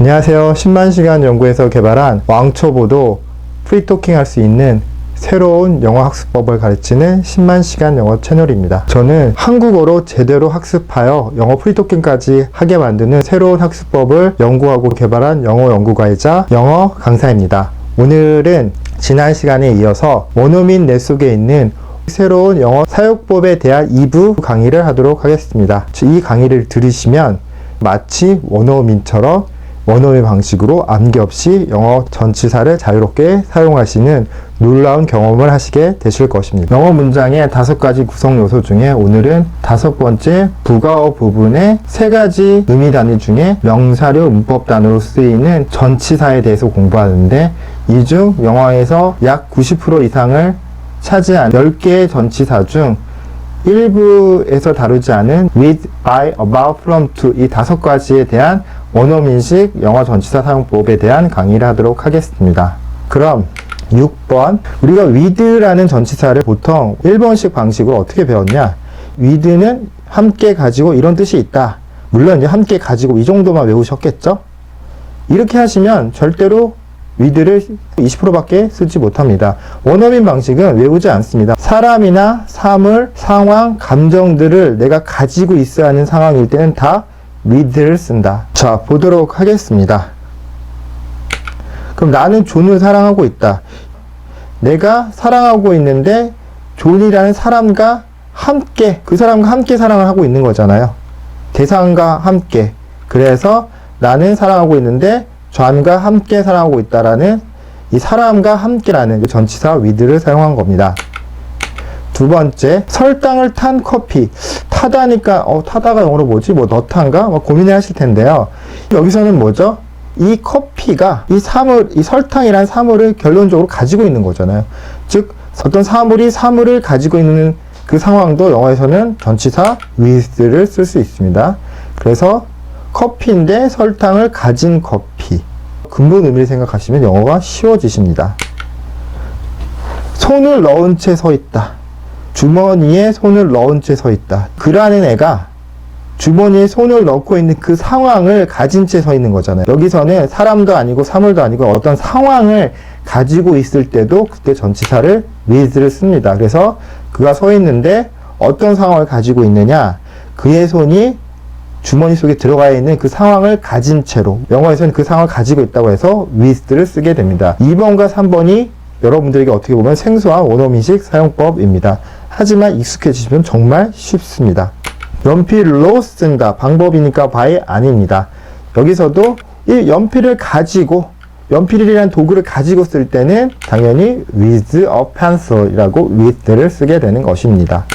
안녕하세요. 10만시간 연구에서 개발한 왕초보도 프리토킹 할 수 있는 새로운 영어 학습법을 가르치는 10만시간 영어 채널입니다. 저는 한국어로 제대로 학습하여 영어 프리토킹까지 하게 만드는 새로운 학습법을 연구하고 개발한 영어 연구가이자 영어 강사입니다. 오늘은 지난 시간에 이어서 원어민 내 속에 있는 새로운 영어 사용법에 대한 2부 강의를 하도록 하겠습니다. 이 강의를 들으시면 마치 원어민처럼 원어민 방식으로 암기 없이 영어 전치사를 자유롭게 사용하시는 놀라운 경험을 하시게 되실 것입니다. 영어 문장의 5가지 구성 요소 중에 오늘은 5번째 부가어 부분의 3가지 의미 단위 중에 명사류 문법 단어로 쓰이는 전치사에 대해서 공부하는데, 이 중 영어에서 약 90% 이상을 차지한 10개의 전치사 중 일부에서 다루지 않은 with, by, about, from, to 이 5가지에 대한 원어민식 영어 전치사 사용법에 대한 강의를 하도록 하겠습니다. 그럼 6번, 우리가 with라는 전치사를 보통 1번식 방식으로 어떻게 배웠냐? with는 함께 가지고 이런 뜻이 있다. 물론 이제 함께 가지고 이 정도만 외우셨겠죠? 이렇게 하시면 절대로 with를 20%밖에 쓰지 못합니다. 원어민 방식은 외우지 않습니다. 사람이나 사물, 상황, 감정들을 내가 가지고 있어야 하는 상황일 때는 다 with를 쓴다. 자, 보도록 하겠습니다. 그럼 나는 존을 사랑하고 있다. 내가 사랑하고 있는데 존이라는 사람과 함께, 그 사람과 함께 사랑을 하고 있는 거잖아요. 대상과 함께. 그래서 나는 사랑하고 있는데 존과 함께 사랑하고 있다라는 이 사람과 함께라는 전치사 with를 사용한 겁니다. 두 번째, 설탕을 탄 커피. 타다니까 타다가 영어로 뭐지? 뭐 넣다인가? 고민을 하실 텐데요. 여기서는 뭐죠? 이 커피가 이 사물, 이 설탕이라는 사물을 결론적으로 가지고 있는 거잖아요. 즉 어떤 사물이 사물을 가지고 있는 그 상황도 영어에서는 전치사 with를 쓸 수 있습니다. 그래서 커피인데 설탕을 가진 커피. 근본 의미를 생각하시면 영어가 쉬워지십니다. 손을 넣은 채 서 있다. 주머니에 손을 넣은 채 서 있다. 그라는 애가 주머니에 손을 넣고 있는 그 상황을 가진 채 서 있는 거잖아요. 여기서는 사람도 아니고 사물도 아니고 어떤 상황을 가지고 있을 때도 그때 전치사를 with를 씁니다. 그래서 그가 서 있는데 어떤 상황을 가지고 있느냐? 그의 손이 주머니 속에 들어가 있는 그 상황을 가진 채로, 영어에서는 그 상황을 가지고 있다고 해서 with를 쓰게 됩니다. 2번과 3번이 여러분들에게 어떻게 보면 생소한 원어민식 사용법입니다. 하지만 익숙해지시면 정말 쉽습니다. 연필로 쓴다. 방법이니까 by 아닙니다. 여기서도 이 연필을 가지고, 연필이라는 도구를 가지고 쓸 때는 당연히 with a pencil이라고 with를 쓰게 되는 것입니다.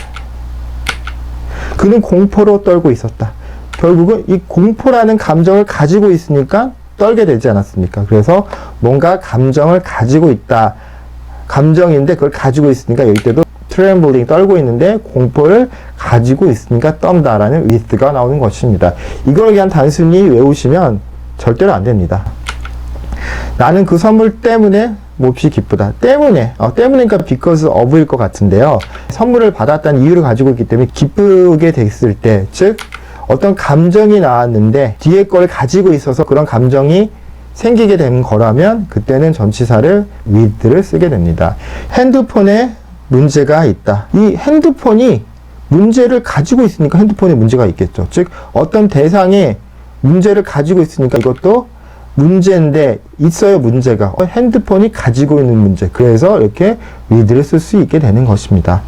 그는 공포로 떨고 있었다. 결국은 이 공포라는 감정을 가지고 있으니까 떨게 되지 않았습니까? 그래서 뭔가 감정을 가지고 있다. 감정인데 그걸 가지고 있으니까 여기 때도 trembling, 떨고 있는데 공포를 가지고 있으니까 떤다라는 with가 나오는 것입니다. 이걸 그냥 단순히 외우시면 절대로 안 됩니다. 나는 그 선물 때문에 몹시 기쁘다. 때문에니까 because of일 것 같은데요. 선물을 받았다는 이유를 가지고 있기 때문에 기쁘게 됐을 때, 즉 어떤 감정이 나왔는데 뒤에 걸 가지고 있어서 그런 감정이 생기게 된 거라면 그때는 전치사를 with를 쓰게 됩니다. 핸드폰에 문제가 있다. 이 핸드폰이 문제를 가지고 있으니까 핸드폰에 문제가 있겠죠. 즉 어떤 대상에 문제를 가지고 있으니까 이것도 문제인데 있어요, 문제가. 핸드폰이 가지고 있는 문제. 그래서 이렇게 with를 쓸 수 있게 되는 것입니다.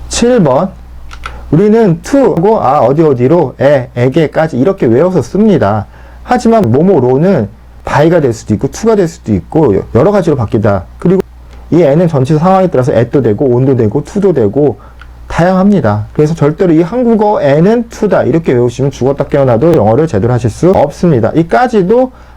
7번, 우리는 to하고 어디로 에게까지 이렇게 외워서 씁니다. 하지만 뭐뭐로는 by가 될 수도 있고 to가 될 수도 있고 여러 가지로 바뀌다. 그리고 이 애는 전치사 상황에 따라서 at도 되고 on도 되고 to도 되고 다양합니다. 그래서 절대로 이 한국어 애는 to다 이렇게 외우시면 죽었다 깨어나도 영어를 제대로 하실 수 없습니다.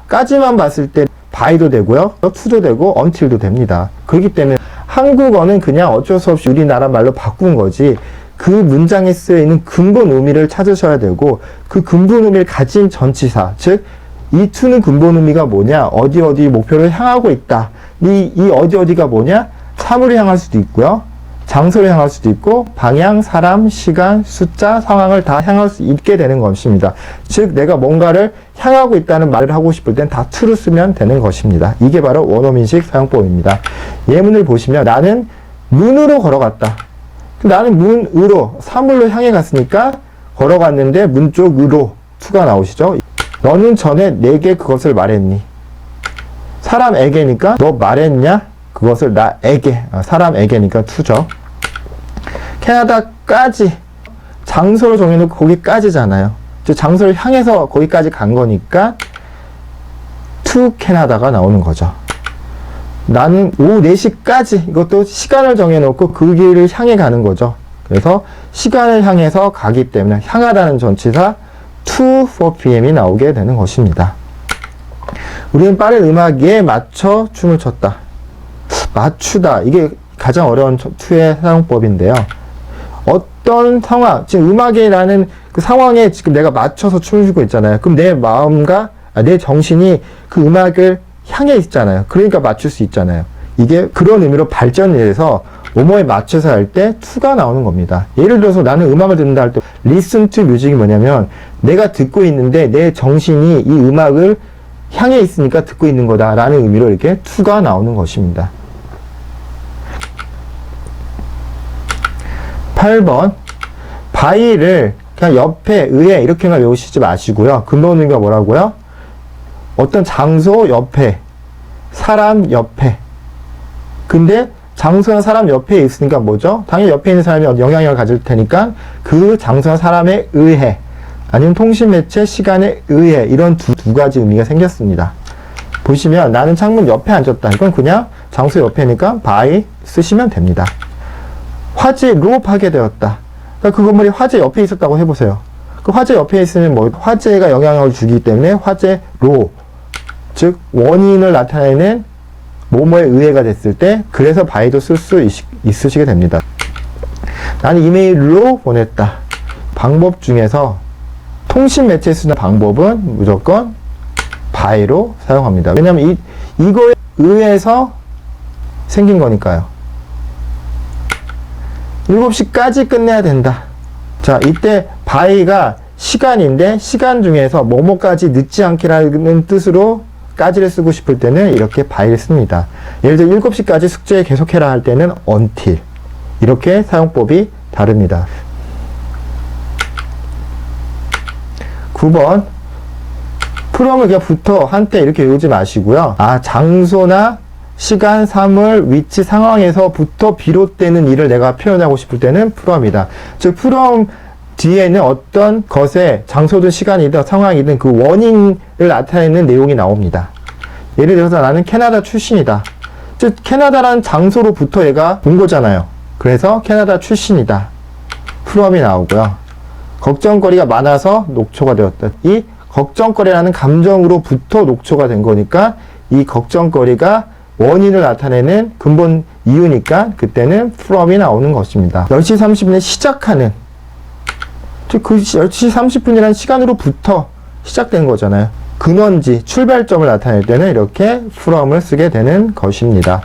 까지만 봤을 때 by도 되고요, to도 되고 until도 됩니다. 그렇기 때문에 한국어는 그냥 어쩔 수 없이 우리나라 말로 바꾼 거지, 그 문장에 쓰여있는 근본 의미를 찾으셔야 되고, 그 근본 의미를 가진 전치사, 즉 이 to는 근본 의미가 뭐냐, 어디 목표를 향하고 있다. 이 어디가 뭐냐, 사물을 향할 수도 있고요, 장소를 향할 수도 있고 방향, 사람, 시간, 숫자, 상황을 다 향할 수 있게 되는 것입니다. 즉 내가 뭔가를 향하고 있다는 말을 하고 싶을 땐 다 to를 쓰면 되는 것입니다. 이게 바로 원어민식 사용법입니다. 예문을 보시면 나는 문으로 걸어갔다. 나는 문으로, 사물로 향해 갔으니까 걸어갔는데 문 쪽으로 to가 나오시죠. 너는 전에 내게 그것을 말했니? 사람에게니까 너 말했냐? 그것을 나에게, 사람에게니까 to죠. 캐나다까지, 장소를 정해놓고 거기까지잖아요. 즉 장소를 향해서 거기까지 간 거니까 to 캐나다가 나오는 거죠. 나는 오후 4시까지, 이것도 시간을 정해놓고 그 길을 향해 가는 거죠. 그래서 시간을 향해서 가기 때문에 향하다는 전치사 to 4pm이 나오게 되는 것입니다. 우리는 빠른 음악에 맞춰 춤을 췄다. 맞추다, 이게 가장 어려운 to의 사용법인데요. 어떤 상황, 지금 음악이라는 그 상황에 지금 내가 맞춰서 춤을 추고 있잖아요. 그럼 내 마음과 내 정신이 그 음악을 향해 있잖아요. 그러니까 맞출 수 있잖아요. 이게 그런 의미로 발전해서 뭐뭐에 맞춰서 할 때 to가 나오는 겁니다. 예를 들어서 나는 음악을 듣는다 할 때 listen to music이 뭐냐면 내가 듣고 있는데 내 정신이 이 음악을 향해 있으니까 듣고 있는 거다 라는 의미로 이렇게 to가 나오는 것입니다. 8번 by를 그냥 옆에, 의에 이렇게만 외우시지 마시고요. 근본 의미가 뭐라고요? 어떤 장소 옆에, 사람 옆에. 근데 장소나 사람 옆에 있으니까 뭐죠? 당연히 옆에 있는 사람이 영향력을 가질 테니까 그 장소나 사람에 의해, 아니면 통신 매체 시간에 의해, 이런 두 가지 의미가 생겼습니다. 보시면 나는 창문 옆에 앉았다. 이건 그냥 장소 옆에니까 by 쓰시면 됩니다. 화재로 파괴되었다. 그러니까 그 건물이 화재 옆에 있었다고 해보세요. 그 화재 옆에 있으면 뭐 화재가 영향을 주기 때문에 화재로, 즉 원인을 나타내는 뭐뭐에 의해가 됐을 때 그래서 by도 쓸 수 있으시게 됩니다. 나는 이메일로 보냈다. 방법 중에서 통신 매체에 쓰는 방법은 무조건 by로 사용합니다. 왜냐하면 이거에 의해서 생긴 거니까요. 7시까지 끝내야 된다. 자, 이때 by가 시간인데 시간 중에서 뭐뭐까지 늦지 않게라는 뜻으로 까지를 쓰고 싶을 때는 이렇게 by를 씁니다. 예를 들어 7시까지 숙제 계속해라 할 때는 until. 이렇게 사용법이 다릅니다. 9번 from을 그냥 부터 한때 이렇게 외우지 마시고요. 장소나 시간, 사물, 위치, 상황에서부터 비롯되는 일을 내가 표현하고 싶을 때는 from이다. 즉 from 뒤에는 어떤 것에 장소든 시간이든 상황이든 그 원인을 나타내는 내용이 나옵니다. 예를 들어서 나는 캐나다 출신이다. 즉 캐나다라는 장소로부터 얘가 온 거잖아요. 그래서 캐나다 출신이다. from이 나오고요. 걱정거리가 많아서 녹초가 되었다. 이 걱정거리라는 감정으로부터 녹초가 된 거니까 이 걱정거리가 원인을 나타내는 근본 이유니까 그때는 from이 나오는 것입니다. 10시 30분에 시작하는, 즉 그 10시 30분이라는 시간으로부터 시작된 거잖아요. 근원지, 출발점을 나타낼 때는 이렇게 from을 쓰게 되는 것입니다.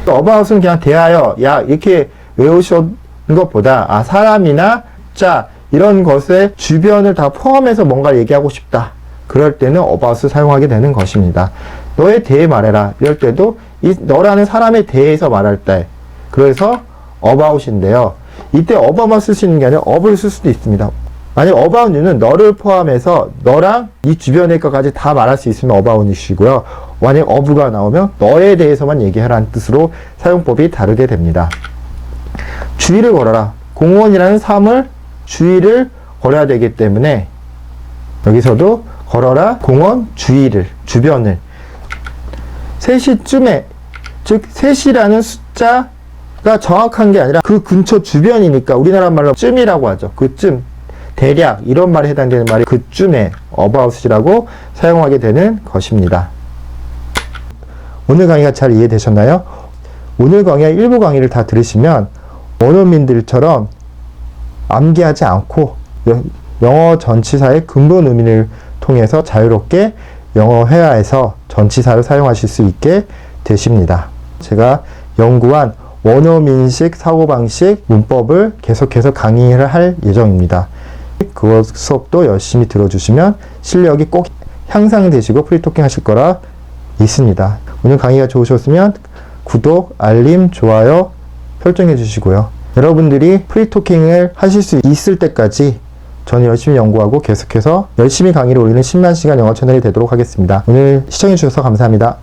about은 그냥 대하여, 야 이렇게 외우시는 것보다 사람이나 자 이런 것의 주변을 다 포함해서 뭔가를 얘기하고 싶다. 그럴 때는 about을 사용하게 되는 것입니다. 너에 대해 말해라. 이럴 때도 너라는 사람에 대해서 말할 때, 그래서 about인데요. 이때 about만 쓸 수 있는 게 아니라 of를 쓸 수도 있습니다. 만약 about you는 너를 포함해서 너랑 이 주변의 것까지 다 말할 수 있으면 about you이고요. 만약 of가 나오면 너에 대해서만 얘기하라는 뜻으로 사용법이 다르게 됩니다. 주의를 걸어라. 공원이라는 사물 주의를 걸어야 되기 때문에 여기서도 걸어라 공원 주위를, 주변을. 3시쯤에, 즉 3시라는 숫자가 정확한 게 아니라 그 근처 주변이니까 우리나라 말로 쯤이라고 하죠. 그쯤, 대략 이런 말에 해당되는 말이 그쯤에 about이라고 사용하게 되는 것입니다. 오늘 강의가 잘 이해되셨나요? 오늘 강의와 일부 강의를 다 들으시면 원어민들처럼 암기하지 않고 영어 전치사의 근본 의미를 통해서 자유롭게 영어 회화에서 전치사를 사용하실 수 있게 되십니다. 제가 연구한 원어민식 사고방식 문법을 계속해서 강의를 할 예정입니다. 그 수업도 열심히 들어주시면 실력이 꼭 향상되시고 프리토킹 하실 거라 믿습니다. 오늘 강의가 좋으셨으면 구독, 알림, 좋아요 설정해 주시고요. 여러분들이 프리토킹을 하실 수 있을 때까지 저는 열심히 연구하고 계속해서 열심히 강의를 올리는 10만 시간 영어 채널이 되도록 하겠습니다. 오늘 시청해 주셔서 감사합니다.